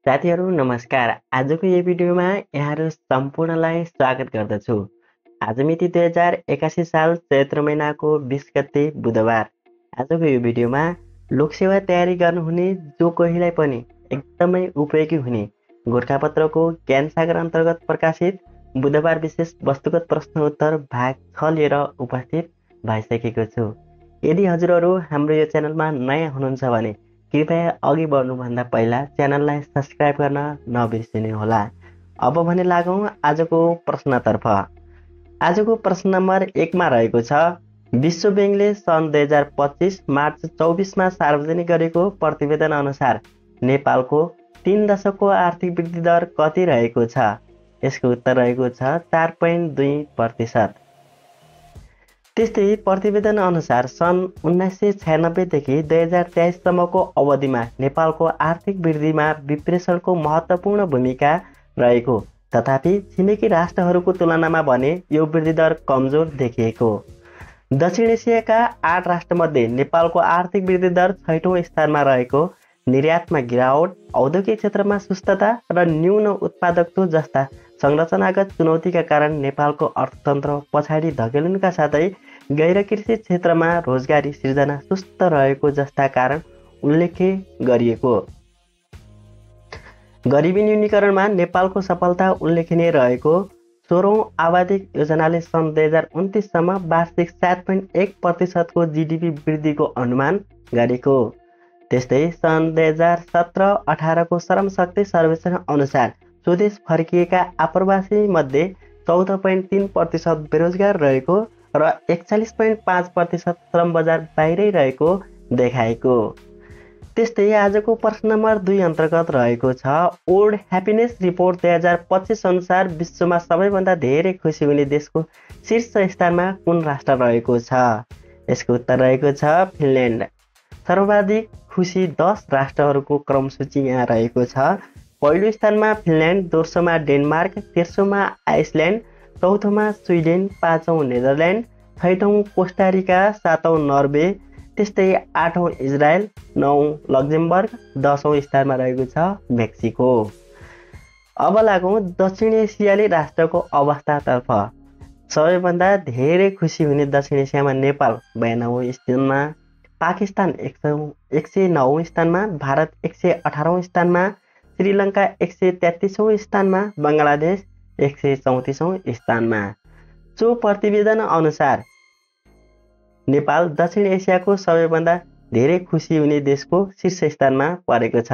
साथीहरू नमस्कार। आजको यो भिडियोमा यहाँहरू सम्पूर्णलाई स्वागत गर्दछु। आज मिति 2081 साल चैत्र महिनाको 20 गते बुधबार। आजको यो भिडियोमा लोकसेवा तयारी गर्नुहुने जो कोहीलाई पनि एकदमै उपयोगी हुने गोरखापत्रको ज्ञान सागर अन्तर्गत प्रकाशित बुधबार विशेष वस्तुगत प्रश्न उत्तर भाग 6 लिएर उपस्थित भइसकेको छु। यदि हजुरहरू हाम्रो यो च्यानलमा नयाँ हुनुहुन्छ भने कृपया अघि बढ्नुभन्दा पहिला च्यानललाई सब्स्क्राइब गर्न नबिर्सिनुहोला। अब भने लागौँ आजको प्रश्नतर्फ। आजको प्रश्न नम्बर 1 मा रहेको छ, विश्व बैंकले सन् 2025 मार्च 24 मा सार्वजनिक गरेको प्रतिवेदन अनुसार नेपालको 3 दशकको आर्थिक वृद्धि दर कति रहेको छ? यसको उत्तर रहेको छ 4.2%। त्यस्तै प्रतिवेदन अनुसार सन् 1996 देखि 2023 सम्मको अवधिमा नेपालको आर्थिक वृद्धिमा विप्रेषणको महत्त्वपूर्ण भूमिका रहेको, तथापि छिमेकी राष्ट्रहरूको तुलनामा भने यो वृद्धि दर कमजोर देखिएको। दक्षिण एसियाका 8 राष्ट्रमध्ये नेपालको आर्थिक वृद्धि दर 6औं स्थानमा रहेको, निर्यातमा गिरावट, औद्योगिक क्षेत्रमा सुस्तता र न्यून उत्पादकत्व जस्ता संरचनागत चुनौतीका कारण नेपालको अर्थतन्त्र पछाडि धकेलिनुका साथै गैर कृषि क्षेत्रमा रोजगारी सिर्जना सुस्त रहेको जस्ता कारण उल्लेख गरिएको। गरिबी न्यूनीकरणमा नेपालको सफलता उल्लेखनीय रहेको। 16औं आवाधिक योजनाले सन् 2029 सम्म वार्षिक 7.1% को जीडीपी वृद्धिको अनुमान गरेको। त्यस्तै सन् 2017-18 को श्रमशक्ति सर्वेक्षण अनुसार स्वदेश फर्किएका आप्रवासी मध्ये 14.3% बेरोजगार रहेको र 41.5% श्रम बजार बाहिरै रहेको देखाएको। त्यस्तै आजको प्रश्न नम्बर 2 अन्तर्गत रहेको छ, वर्ल्ड ह्याप्पिनेस रिपोर्ट 2025 अनुसार विश्वमा सबैभन्दा धेरै खुसी हुने देशको शीर्ष स्थानमा कुन राष्ट्र रहेको छ? यसको उत्तर रहेको छ फिनल्यान्ड। सर्वाधिक खुसी 10 राष्ट्रहरूको क्रमसूची यहाँ रहेको छ। पहिलो स्थानमा फिनल्यान्ड, दोस्रोमा डेनमार्क, तेस्रोमा आइसल्यान्ड, चौथोमा स्विडेन, पाँचौं नेदरल्यान्ड, छैठौं कोस्टारिका, सातौं नर्वे, त्यस्तै आठौं इजरायल, नौं लक्जमबर्ग, 10औं स्थानमा रहेको छ मेक्सिको। अब लागौँ दक्षिण एसियाली राष्ट्रको अवस्थातर्फ। सबैभन्दा धेरै खुसी हुने दक्षिण एसियामा नेपाल 92औं स्थानमा, पाकिस्तान 109औं स्थानमा, भारत 118औं स्थानमा, श्रीलङ्का 133औं स्थानमा, बङ्गलादेश 134औं स्थानमा। सो प्रतिवेदन अनुसार नेपाल दक्षिण एसियाको सबैभन्दा धेरै खुसी हुने देशको शीर्ष स्थानमा परेको छ।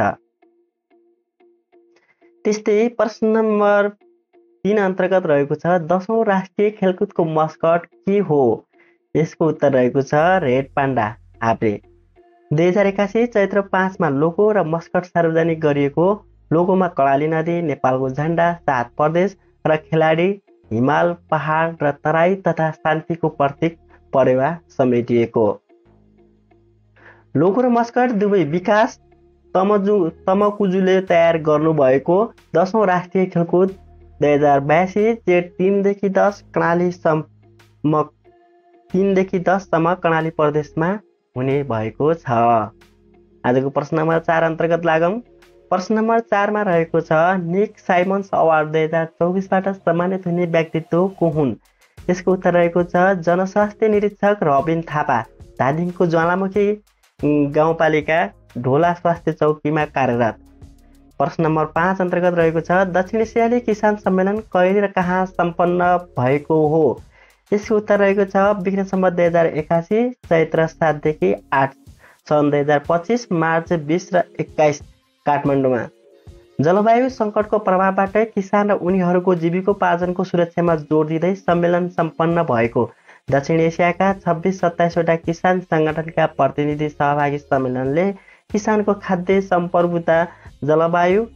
त्यस्तै प्रश्न नम्बर 3 अन्तर्गत रहेको छ, 10औं राष्ट्रिय खेलकुदको मस्कट के हो? यसको उत्तर रहेको छ रेड पान्डा हाप्रे। 2081 चैत्र 5 मा लोगो र मस्कट सार्वजनिक गरिएको। लोगोमा कर्णाली नदी, नेपालको झण्डा, 7 प्रदेश र खेलाडी, हिमाल, पहाड र तराई तथा शान्तिको प्रतीक परेवा समेटिएको। लोगो र मस्कट दुवै विकास तमकुजुले तयार गर्नुभएको। 10औं राष्ट्रिय खेलकुद 2082 जेठ 3 देखि 10 सम्म कर्णाली प्रदेशमा हुने भएको छ। आजको प्रश्न नम्बर 4 अन्तर्गत लागौँ। प्रश्न नम्बर 4 मा रहेको छ, निक साइमन्स अवार्ड 2024 बाट सम्मानित हुने व्यक्तित्व को हुन्? यसको उत्तर रहेको छ जनस्वास्थ्य निरीक्षक रबिन थापा, धादिङको ज्वालामुखी गाउँपालिका ढोला स्वास्थ्य चौकीमा कार्यरत। प्रश्न नम्बर 5 अन्तर्गत रहेको छ, दक्षिण एसियाली किसान सम्मेलन कहिले र कहाँ सम्पन्न भएको हो? यसको उत्तर रहेको छ विक्रम सम्वत 2081 चैत्र 7 देखि 8, सन् 2025 मार्च 20 र 21 काठमाडौँमा। जलवायु सङ्कटको प्रभावबाट किसान र उनीहरूको जीविकोपार्जनको सुरक्षामा जोड दिँदै सम्मेलन सम्पन्न भएको। दक्षिण एसियाका 26-27 वटा किसान सङ्गठनका प्रतिनिधि सहभागी सम्मेलनले किसानको खाद्य सम्प्रभुता, जलवायु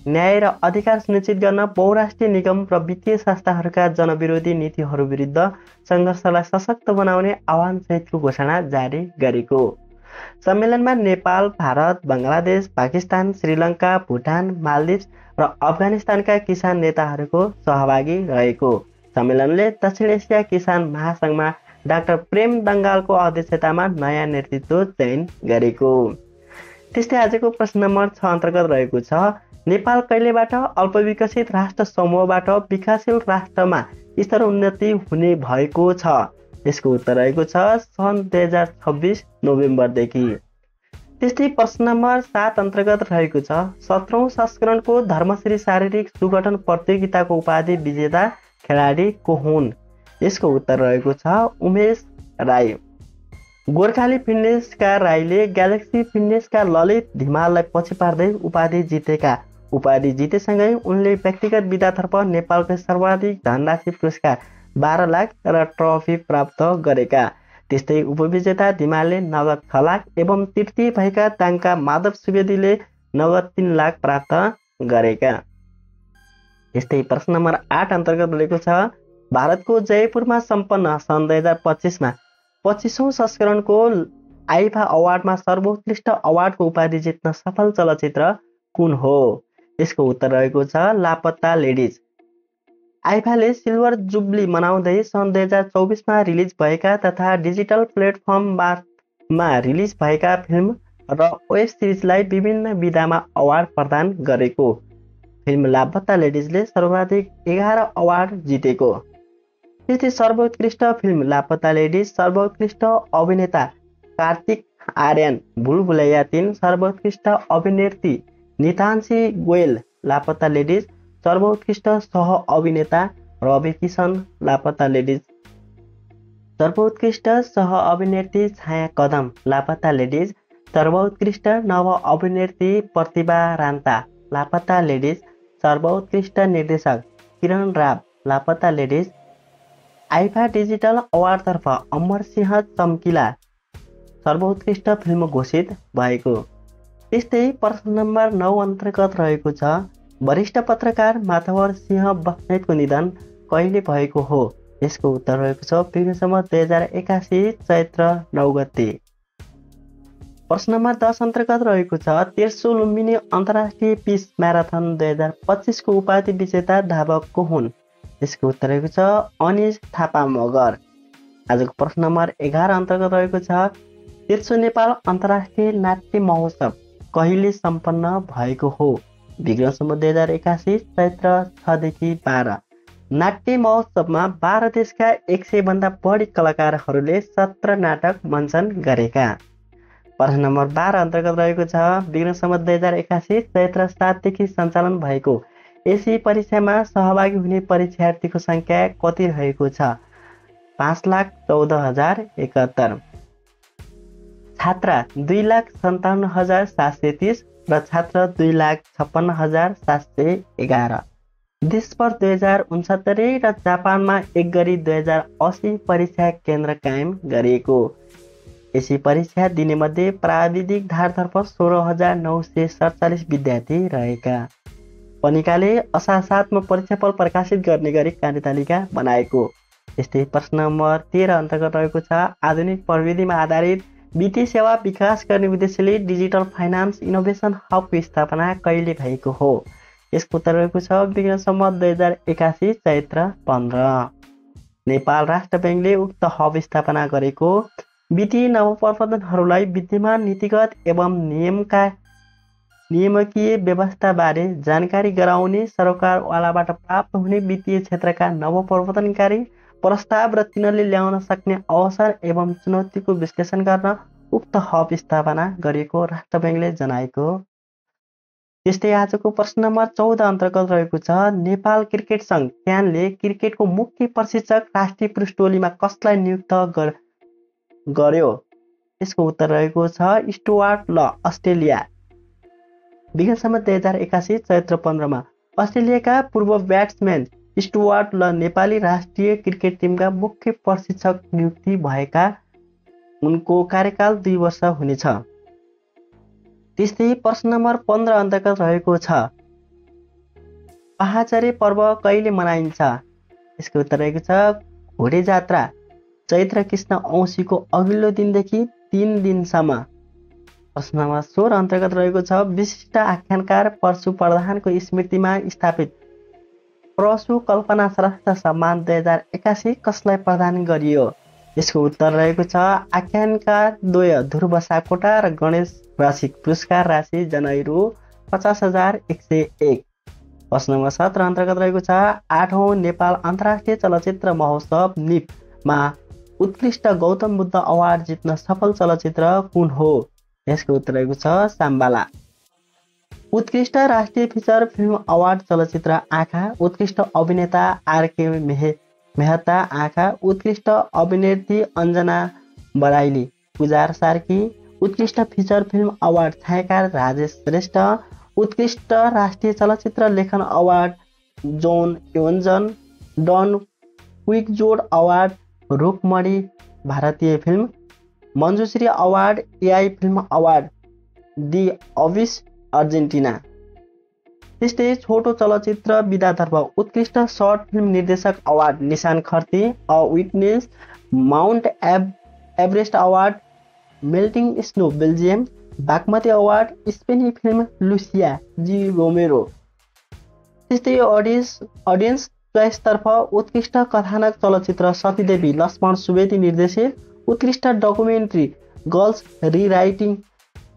न्याय र अधिकार सुनिश्चित गर्न बहुराष्ट्रिय निगम र वित्तीय संस्थाहरूका जनविरोधी नीतिहरू विरुद्ध सङ्घर्षलाई सशक्त बनाउने आह्वानसहितको घोषणा जारी गरेको। सम्मेलनमा नेपाल, भारत, बङ्गलादेश, पाकिस्तान, श्रीलङ्का, भुटान, मालदिप्स र अफगानिस्तानका किसान नेताहरूको सहभागी रहेको। सम्मेलनले दक्षिण एसिया किसान महासङ्घमा डाक्टर प्रेम दङ्गालको अध्यक्षतामा नयाँ नेतृत्व चयन गरेको। त्यस्तै आजको प्रश्न नम्बर 6 अन्तर्गत रहेको छ नेपाल कहिलेबाट अल्पविकसित राष्ट्र समूहबाट विकासशील राष्ट्रमा स्तरोन्नति हुने भएको छ? यसको उत्तर रहेको छ सन् 2026 नोभेम्बरदेखि। त्यस्तै प्रश्न नम्बर 7 अन्तर्गत रहेको छ 17औं संस्करणको धर्मश्री शारीरिक सुगठन प्रतियोगिताको उपाधि विजेता खेलाडी को हुन्? यसको उत्तर रहेको छ उमेश राई। गोर्खाली फिटनेसका राईले ग्यालेक्सी फिटनेसका ललित धिमाललाई पछि पार्दै उपाधि जितेका। उपाधि जितेसँगै उनले व्यक्तिगत विधातर्फ नेपालकै सर्वाधिक धनराशि पुरस्कार 12 लाख र ट्रफी प्राप्त गरेका। त्यस्तै उपविजेता धिमालले नगद 6 लाख एवं तृतीय भएका दाङका माधव सुवेदीले नगद 3 लाख प्राप्त गरेका। त्यस्तै प्रश्न नम्बर 8 अन्तर्गत रहेको छ भारतको जयपुरमा सम्पन्न सन् 2025मा 25औं संस्करणको आइफा अवार्डमा सर्वोत्कृष्ट अवार्डको उपाधि जित्न सफल चलचित्र कुन हो? यसको उत्तर रहेको छ लापत्ता लेडिज। आइफाले सिल्भर जुब्ली मनाउँदै सन् 2024मा रिलिज भएका तथा डिजिटल प्लेटफर्ममा रिलिज भएका फिल्म र वेब सिरिजलाई विभिन्न विधामा अवार्ड प्रदान गरेको। फिल्म लापत्ता लेडिजले सर्वाधिक 11 अवार्ड जितेको। त्यस्तै सर्वोत्कृष्ट फिल्म लापत्ता लेडिज, सर्वोत्कृष्ट अभिनेता कार्तिक आर्यन भुलभुलैया 3, सर्वोत्कृष्ट अभिनेत्री नितान्सी गोयल लापत्ता लेडिज, सर्वोत्कृष्ट सह अभिनेता रवि किशन लापत्ता लेडिज, सर्वोत्कृष्ट सह अभिनेत्री छाया कदम लापत्ता लेडिज, सर्वोत्कृष्ट नव अभिनेत्री प्रतिभा रान्ता लापत्ता लेडिज, सर्वोत्कृष्ट निर्देशक Kiran Rao लापत्ता ladies. IIFA digital अवार्डतर्फ Amar Singh चम्किला सर्वोत्कृष्ट फिल्म घोषित भएको। त्यस्तै प्रश्न नम्बर 9 अन्तर्गत रहेको छ वरिष्ठ पत्रकार माधवर सिंह बस्नेतको निधन कहिले भएको हो? यसको उत्तर रहेको छ विक्रमसम्म 2081 चैत्र 9 गते। प्रश्न नम्बर 10 अन्तर्गत रहेको छ 13औं लुम्बिनी अन्तर्राष्ट्रिय पिस म्याराथन 2025 को उपाधि विजेता धावक को हुन्? यसको उत्तर रहेको छ अनिश थापा मगर। आजको प्रश्न नम्बर 11 अन्तर्गत रहेको छ 13औं नेपाल अन्तर्राष्ट्रिय नाट्य महोत्सव कहिले सम्पन्न भएको हो? विक्रमसम्म 2081 चैत्र 6 देखि 12। नाट्य महोत्सवमा 12 देशका 100 भन्दा बढी कलाकारहरूले 17 नाटक मञ्चन गरेका। प्रश्न नम्बर 12 अन्तर्गत रहेको छ विक्रमसम्म 2081 चैत्र 7 देखि सञ्चालन भएको एसी परीक्षामा सहभागी हुने परीक्षार्थीको संख्या कति रहेको छ? 5,14,071। छात्रा 2,57,730 र छात्र 2,56,711। देशभर 2069 र जापानमा एक गरी 2080 परीक्षा केन्द्र कायम गरिएको। एसी परीक्षा दिने मध्ये प्राविधिक धारतर्फ 16,947 विद्यार्थी रहेका। पनिकाले असार 7 मा परीक्षाफल प्रकाशित गर्ने गरी कार्यतालिका बनाएको। यस्तै प्रश्न नम्बर 13 अन्तर्गत रहेको छ आधुनिक प्रविधिमा आधारित वित्तीय सेवा विकास गर्ने उद्देश्यले डिजिटल फाइनान्स इनोभेसन हबको स्थापना कहिले भएको हो? यसको उत्तर रहेको छ विक्रमसम्म 2081 चैत्र 15। नेपाल राष्ट्र ब्याङ्कले उक्त हब स्थापना गरेको वित्तीय नवप्रवर्तनहरूलाई विद्यमान नीतिगत एवं नियामकीय व्यवस्थाबारे जानकारी गराउने, सरकारवालाबाट प्राप्त हुने वित्तीय क्षेत्रका नवप्रवर्तनकारी प्रस्ताव र तिनीहरूले ल्याउन सक्ने अवसर एवं चुनौतीको विश्लेषण गर्न उक्त हब स्थापना गरिएको राष्ट्र ब्याङ्कले जनाएको। त्यस्तै आजको प्रश्न नम्बर 14 अन्तर्गत रहेको छ नेपाल क्रिकेट सङ्घ क्यानले क्रिकेटको मुख्य प्रशिक्षक राष्ट्रिय पुरुष टोलीमा कसलाई नियुक्त गर्यो? यसको उत्तर रहेको छ स्टुअर्ट ल अस्ट्रेलिया। विक्रमसम्म 2081 चैत्र 15 अस्ट्रेलियाका पूर्व ब्याट्सम्यान स्टुअर्ट ल नेपाली राष्ट्रिय क्रिकेट टिमका मुख्य प्रशिक्षक नियुक्ति भएका। उनको कार्यकाल 2 वर्ष हुनेछ। त्यस्तै प्रश्न नम्बर 15 अन्तर्गत रहेको छ पहाचरे पर्व कहिले मनाइन्छ? यसको उत्तर रहेको छ घोडे जात्रा चैत्र कृष्ण औँसीको अघिल्लो दिनदेखि 3 दिनसम्म। प्रश्न नम्बर 16 अन्तर्गत रहेको छ विशिष्ट आख्यानकार परशु प्रधानको स्मृतिमा स्थापित परशु कल्पना श्रेष्ठ सम्मान 2081 कसलाई प्रदान गरियो? यसको उत्तर रहेको छ आख्यानका द्वय ध्रुव सापकोटा र गणेश रसिक। पुरस्कार राशि जनवरी रु 50,101। प्रश्न नम्बर 17 अन्तर्गत रहेको छ 8औं नेपाल अन्तर्राष्ट्रिय चलचित्र महोत्सव निपमा उत्कृष्ट गौतम बुद्ध अवार्ड जित्न सफल चलचित्र कुन हो? यसको उत्तर रहेको छ साम्बाला। उत्कृष्ट राष्ट्रिय फिचर फिल्म अवार्ड चलचित्र आँखा। उत्कृष्ट अभिनेता आरके मेहता आँखा। उत्कृष्ट अभिनेत्री अञ्जना बराइली पुजार सार्की। उत्कृष्ट फिचर फिल्म अवार्ड छायाकार राजेश श्रेष्ठ। उत्कृष्ट राष्ट्रिय चलचित्र लेखन अवार्ड जोन योन्जन। डन क्विकजोड अवार्ड रुकमणी भारतीय film. Manjushree award AI film award the Abyss Argentina. त्यस्तै छोटो चलचित्र विधातर्फ उत्कृष्ट सर्ट फिल्म निर्देशक award Nishan Kharti a witness. Mount Everest award melting snow Belgium. Bagmati award स्पेनी फिल्म लुसिया जी रोमेरो। त्यस्तै अडियन्स चोइसतर्फ उत्कृष्ट कथानक चलचित्र सतीदेवी लक्ष्मण सुवेदी निर्देशित। उत्कृष्ट डकुमेन्ट्री गर्ल्स रिराइटिङ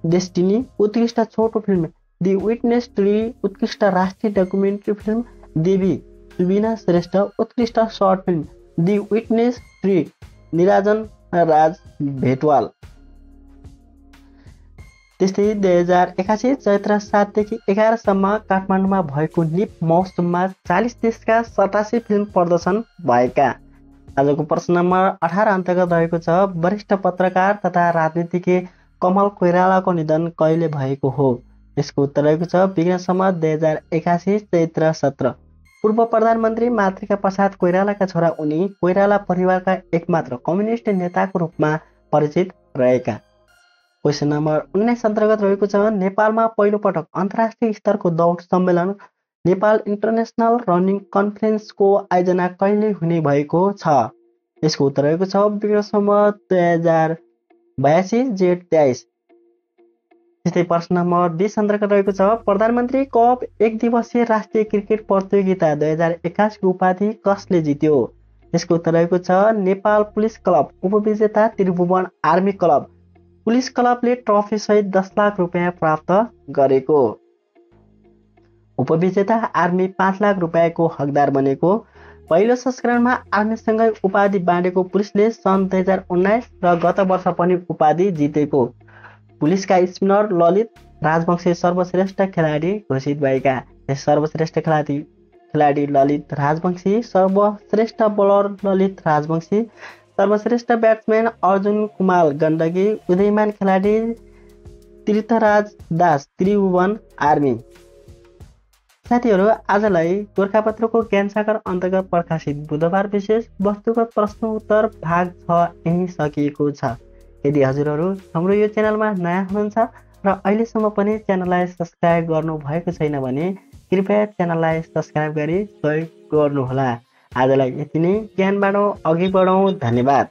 डेस्टिनी। उत्कृष्ट छोटो फिल्म दि विटनेस ट्री। उत्कृष्ट राष्ट्रिय डकुमेन्ट्री फिल्म देवी सुबिना श्रेष्ठ। उत्कृष्ट short film the witness tree Nirajan Raj Bhetwal. त्यस्तै 2081 चैत्र 7 देखि 11 सम्म काठमाडौँमा भएको निप महोत्सवमा 40 देशका 87 फिल्म प्रदर्शन भएका। आजको प्रश्न नम्बर 18 अन्तर्गत रहेको छ वरिष्ठ पत्रकार तथा राजनीतिज्ञ कमल कोइरालाको निधन कहिले भएको हो? यसको उत्तर रहेको छ विज्ञान सम्मत 2081 चैत्र 17। पूर्व प्रधानमन्त्री मातृका प्रसाद कोइरालाका छोरा उनी कोइराला परिवारका एकमात्र कम्युनिस्ट नेताको रूपमा परिचित रहेका। क्वेसन नम्बर 19 अन्तर्गत रहेको छ नेपालमा पहिलोपटक अन्तर्राष्ट्रिय स्तरको दौड सम्मेलन नेपाल इन्टरनेसनल रनिङ कन्फरेन्सको आयोजना कहिले हुने भएको छ? यसको उत्तर रहेको छ विक्रम सम्वत 2082 जेठ 23। त्यस्तै प्रश्न नम्बर 20 अन्तर्गत रहेको छ प्रधानमन्त्री कप एक दिवसीय राष्ट्रिय क्रिकेट प्रतियोगिता 2021 को उपाधि कसले जित्यो? यसको उत्तर रहेको छ नेपाल पुलिस क्लब। उपविजेता त्रिभुवन आर्मी क्लब। पुलिस क्लबले ट्रफी सहित 10 लाख रुपियाँ प्राप्त गरेको। उपविजेता आर्मी 5 लाख रुपियाँको हकदार बनेको। पहिलो संस्करणमा आर्मीसँगै उपाधि बाँडेको पुलिसले सन् 2019 र गत वर्ष पनि उपाधि जितेको। पुलिसका स्पिनर ललित राजवंशी सर्वश्रेष्ठ खेलाडी घोषित भएका। सर्वश्रेष्ठ खेलाडी ललित राजवंशी। सर्वश्रेष्ठ बोलर ललित राजवंशी। सर्वश्रेष्ठ ब्याट्सम्यान अर्जुन कुमार गण्डकी। उदयमान खेलाडी तीर्थराज दास त्रिभुवन आर्मी। साथीहरू आजलाई गोर्खापत्रको ज्ञानसागर अन्तर्गत प्रकाशित बुधबार विशेष वस्तुगत प्रश्न उत्तर भाग 6 यही सकिएको छ। यदि हजुरहरू हाम्रो यो च्यानलमा नयाँ हुनुहुन्छ र अहिलेसम्म पनि च्यानललाई सब्स्क्राइब गर्नु भएको छैन भने कृपया च्यानललाई सब्स्क्राइब गरी सहयोग गर्नुहोला। आजलाई यति नै। ज्ञान बाँडौँ, अघि बढौँ। धन्यवाद।